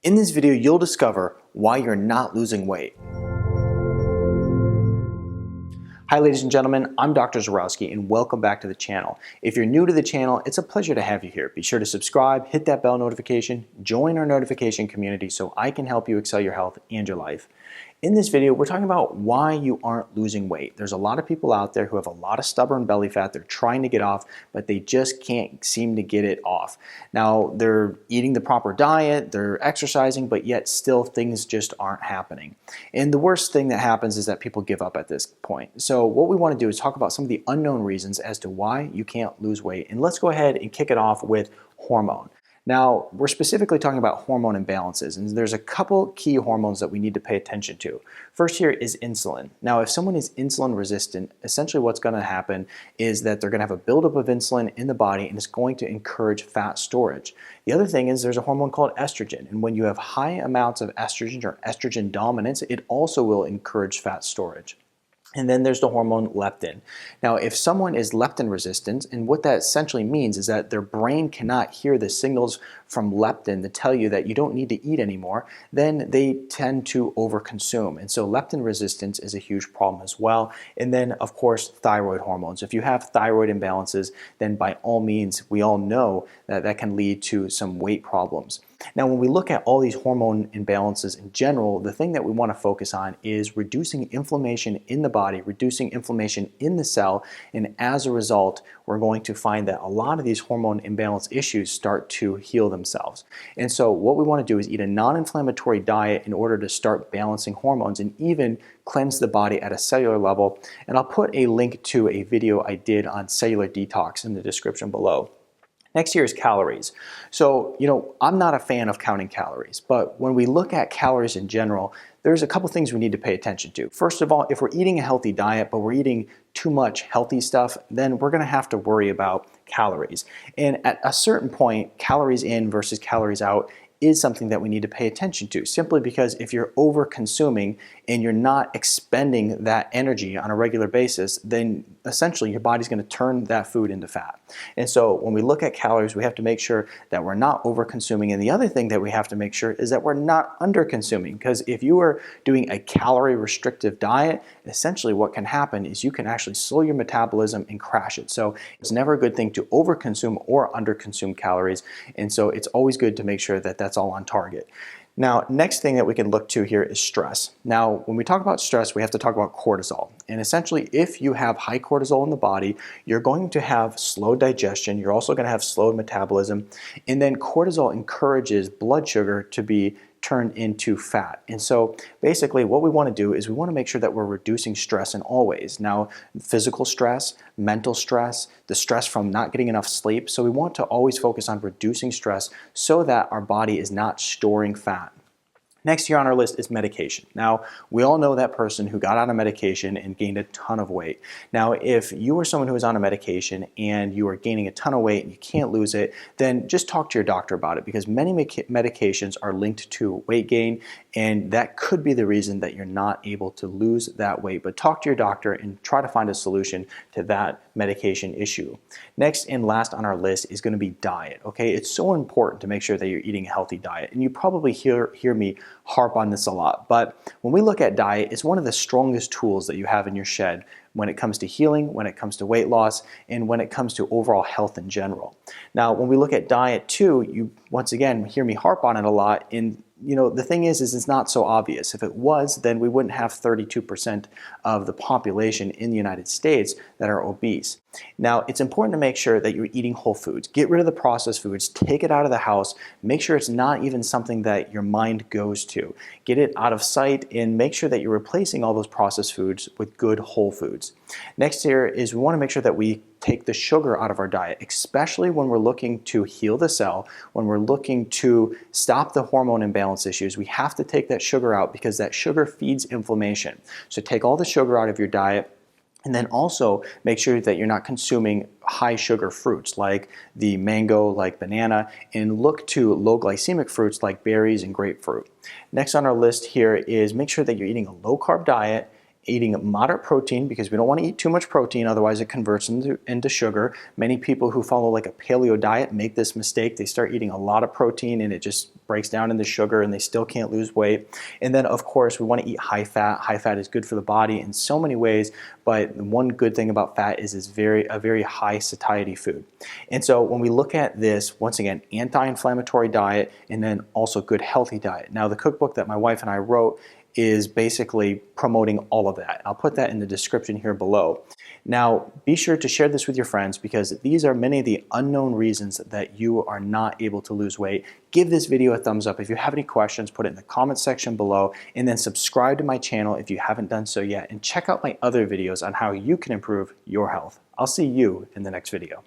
In this video, you'll discover why you're not losing weight. Hi ladies and gentlemen, I'm Dr. Zarowski and welcome back to the channel. If you're new to the channel, it's a pleasure to have you here. Be sure to subscribe, hit that bell notification, join our notification community so I can help you excel your health and your life. In this video, we're talking about why you aren't losing weight. There's a lot of people out there who have a lot of stubborn belly fat they're trying to get off, but they just can't seem to get it off. Now, they're eating the proper diet, they're exercising, but yet still things just aren't happening. And the worst thing that happens is that people give up at this point. So what we want to do is talk about some of the unknown reasons as to why you can't lose weight. And let's go ahead and kick it off with hormone. Now, we're specifically talking about hormone imbalances, and there's a couple key hormones that we need to pay attention to. First here is insulin. Now, if someone is insulin resistant, essentially what's going to happen is that they're going to have a buildup of insulin in the body, and it's going to encourage fat storage. The other thing is there's a hormone called estrogen, and when you have high amounts of estrogen or estrogen dominance, it also will encourage fat storage. And then there's the hormone leptin. Now, if someone is leptin resistant, and what that essentially means is that their brain cannot hear the signals from leptin to tell you that you don't need to eat anymore, then they tend to overconsume. And so leptin resistance is a huge problem as well. And then, of course, thyroid hormones. If you have thyroid imbalances, then by all means, we all know that that can lead to some weight problems. Now, when we look at all these hormone imbalances in general, the thing that we want to focus on is reducing inflammation in the body, reducing inflammation in the cell, and as a result, we're going to find that a lot of these hormone imbalance issues start to heal themselves. And so what we want to do is eat a non-inflammatory diet in order to start balancing hormones and even cleanse the body at a cellular level. And I'll put a link to a video I did on cellular detox in the description below. Next here is calories. So, I'm not a fan of counting calories, but when we look at calories in general, there's a couple things we need to pay attention to. First of all, if we're eating a healthy diet, but we're eating too much healthy stuff, then we're gonna have to worry about calories. And at a certain point, calories in versus calories out is something that we need to pay attention to, simply because if you're over consuming and you're not expending that energy on a regular basis, then essentially your body's going to turn that food into fat. And so when we look at calories, we have to make sure that we're not over consuming. And the other thing that we have to make sure is that we're not under consuming, because if you are doing a calorie restrictive diet, essentially what can happen is you can actually slow your metabolism and crash it. So it's never a good thing to over consume or under consume calories. And so it's always good to make sure that that's all on target. Now, next thing that we can look to here is stress. Now, when we talk about stress, we have to talk about cortisol. And essentially, if you have high cortisol in the body, you're going to have slow digestion. You're also going to have slow metabolism. And then cortisol encourages blood sugar to be turned into fat. And so basically what we want to do is we want to make sure that we're reducing stress in all ways. Now, physical stress, mental stress, the stress from not getting enough sleep. So we want to always focus on reducing stress so that our body is not storing fat. Next here on our list is medication. Now, we all know that person who got on a medication and gained a ton of weight. Now, if you are someone who is on a medication and you are gaining a ton of weight and you can't lose it, then just talk to your doctor about it, because many medications are linked to weight gain, and that could be the reason that you're not able to lose that weight. But talk to your doctor and try to find a solution to that medication issue. Next and last on our list is going to be diet. Okay, it's so important to make sure that you're eating a healthy diet, and you probably hear me harp on this a lot, but when we look at diet, it's one of the strongest tools that you have in your shed when it comes to healing, when it comes to weight loss, and when it comes to overall health in general. Now, when we look at diet too, you once again hear me harp on it a lot. And the thing is it's not so obvious. If it was, then we wouldn't have 32% of the population in the United States that are obese. Now, it's important to make sure that you're eating whole foods. Get rid of the processed foods, take it out of the house, make sure it's not even something that your mind goes to. Get it out of sight and make sure that you're replacing all those processed foods with good whole foods. Next here is we want to make sure that we take the sugar out of our diet, especially when we're looking to heal the cell, when we're looking to stop the hormone imbalance issues. We have to take that sugar out because that sugar feeds inflammation. So take all the sugar out of your diet. And then also make sure that you're not consuming high sugar fruits like the mango, like banana, and look to low glycemic fruits like berries and grapefruit. Next on our list here is make sure that you're eating a low carb diet eating moderate protein because we don't want to eat too much protein, otherwise it converts into sugar. Many people who follow like a paleo diet make this mistake. They start eating a lot of protein and it just breaks down into sugar and they still can't lose weight. And then of course we want to eat high fat. High fat is good for the body in so many ways, but one good thing about fat is it's a very high satiety food. And so when we look at this, once again, anti-inflammatory diet and then also good healthy diet. Now the cookbook that my wife and I wrote is basically promoting all of that. I'll put that in the description here below. Now, be sure to share this with your friends because these are many of the unknown reasons that you are not able to lose weight. Give this video a thumbs up. If you have any questions, put it in the comment section below, and then subscribe to my channel if you haven't done so yet, and check out my other videos on how you can improve your health. I'll see you in the next video.